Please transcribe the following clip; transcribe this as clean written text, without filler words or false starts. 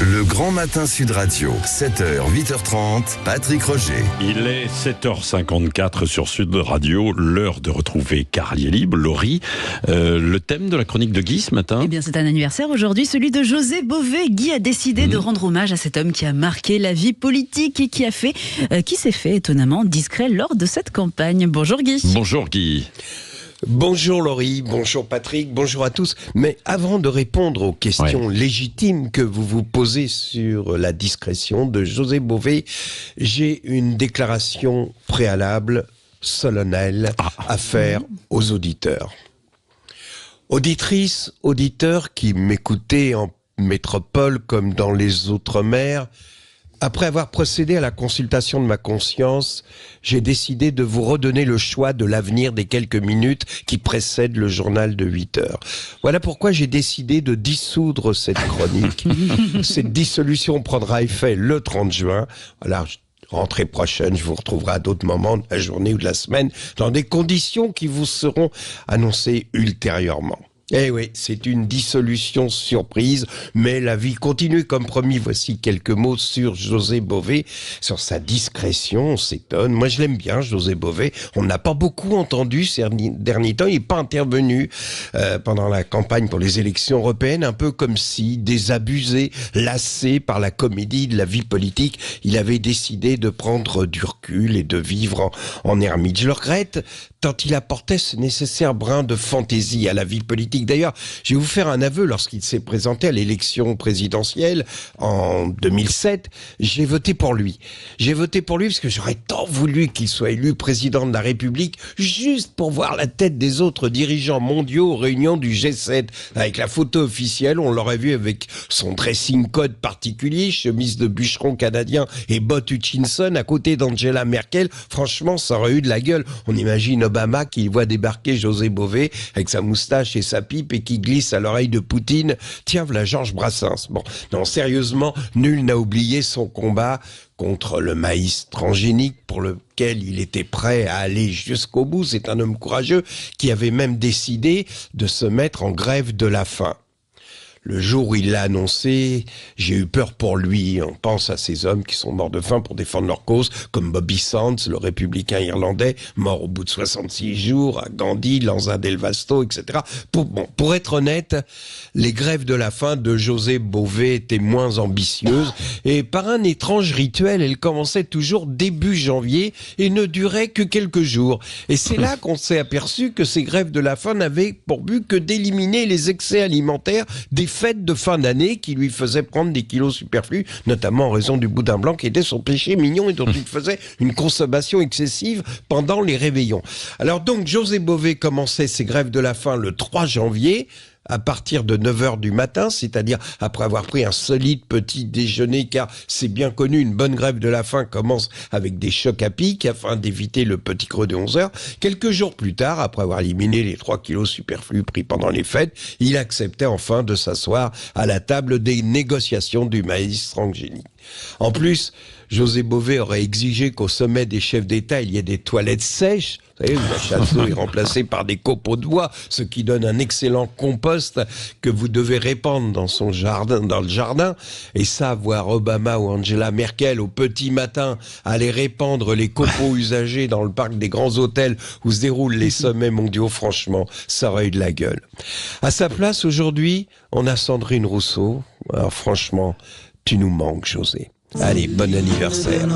Le Grand Matin Sud Radio, 7h, 8h30, Patrick Roger. Il est 7h54 sur Sud Radio, l'heure de retrouver Carlier Libre, Laurie. Le thème de la chronique de Guy ce matin? Eh bien, c'est un anniversaire aujourd'hui, celui de José Bové. Guy a décidé de rendre hommage à cet homme qui a marqué la vie politique et qui s'est fait étonnamment discret lors de cette campagne. Bonjour Guy. Bonjour Guy. Bonjour Laurie, bonjour Patrick, bonjour à tous. Mais avant de répondre aux questions légitimes que vous vous posez sur la discrétion de José Bové, j'ai une déclaration préalable, solennelle, à faire aux auditeurs. Auditrices, auditeurs qui m'écoutez en métropole comme dans les Outre-mer, après avoir procédé à la consultation de ma conscience, j'ai décidé de vous redonner le choix de l'avenir des quelques minutes qui précèdent le journal de 8 heures. Voilà pourquoi j'ai décidé de dissoudre cette chronique. Cette dissolution prendra effet le 30 juin. Voilà, rentrée prochaine, je vous retrouverai à d'autres moments de la journée ou de la semaine, dans des conditions qui vous seront annoncées ultérieurement. Eh oui, c'est une dissolution surprise, mais la vie continue. Comme promis, voici quelques mots sur José Bové, sur sa discrétion. On s'étonne. Moi, je l'aime bien, José Bové. On n'a pas beaucoup entendu ces derniers temps. Il n'est pas intervenu pendant la campagne pour les élections européennes, un peu comme si, désabusé, lassé par la comédie de la vie politique, il avait décidé de prendre du recul et de vivre en ermite. Je le regrette, tant il apportait ce nécessaire brin de fantaisie à la vie politique. D'ailleurs, je vais vous faire un aveu, lorsqu'il s'est présenté à l'élection présidentielle en 2007, j'ai voté pour lui. J'ai voté pour lui parce que j'aurais tant voulu qu'il soit élu président de la République, juste pour voir la tête des autres dirigeants mondiaux aux réunions du G7. Avec la photo officielle, on l'aurait vu avec son dressing code particulier, chemise de bûcheron canadien et bottes Hutchinson, à côté d'Angela Merkel. Franchement, ça aurait eu de la gueule. On imagine Obama qui voit débarquer José Bové avec sa moustache et sa pipe et qui glisse à l'oreille de Poutine. Tiens, voilà Georges Brassens. Bon, non, sérieusement, nul n'a oublié son combat contre le maïs transgénique pour lequel il était prêt à aller jusqu'au bout. C'est un homme courageux qui avait même décidé de se mettre en grève de la faim. Le jour où il l'a annoncé, j'ai eu peur pour lui. On pense à ces hommes qui sont morts de faim pour défendre leur cause, comme Bobby Sands, le républicain irlandais, mort au bout de 66 jours, à Gandhi, Lanza del Vasto, etc. Pour être honnête, les grèves de la faim de José Bové étaient moins ambitieuses, et par un étrange rituel, elles commençaient toujours début janvier et ne duraient que quelques jours. Et c'est là qu'on s'est aperçu que ces grèves de la faim n'avaient pour but que d'éliminer les excès alimentaires des fêtes de fin d'année qui lui faisaient prendre des kilos superflus, notamment en raison du boudin blanc qui était son péché mignon et dont il faisait une consommation excessive pendant les réveillons. Alors donc, José Bové commençait ses grèves de la faim le 3 janvier, à partir de 9h du matin, c'est-à-dire après avoir pris un solide petit déjeuner, car c'est bien connu, une bonne grève de la faim commence avec des chocs à pic afin d'éviter le petit creux de 11h. Quelques jours plus tard, après avoir éliminé les 3 kilos superflus pris pendant les fêtes, il acceptait enfin de s'asseoir à la table des négociations du maïs transgénique. En plus, José Bové aurait exigé qu'au sommet des chefs d'État, il y ait des toilettes sèches. Vous savez, la chasse d'eau est remplacée par des copeaux de bois, ce qui donne un excellent compost que vous devez répandre dans son jardin, dans le jardin. Et ça, voir Obama ou Angela Merkel au petit matin aller répandre les copeaux usagés dans le parc des grands hôtels où se déroulent les sommets mondiaux, franchement, ça aurait eu de la gueule. À sa place, aujourd'hui, on a Sandrine Rousseau. Alors franchement, tu nous manques, José. Allez, bon anniversaire.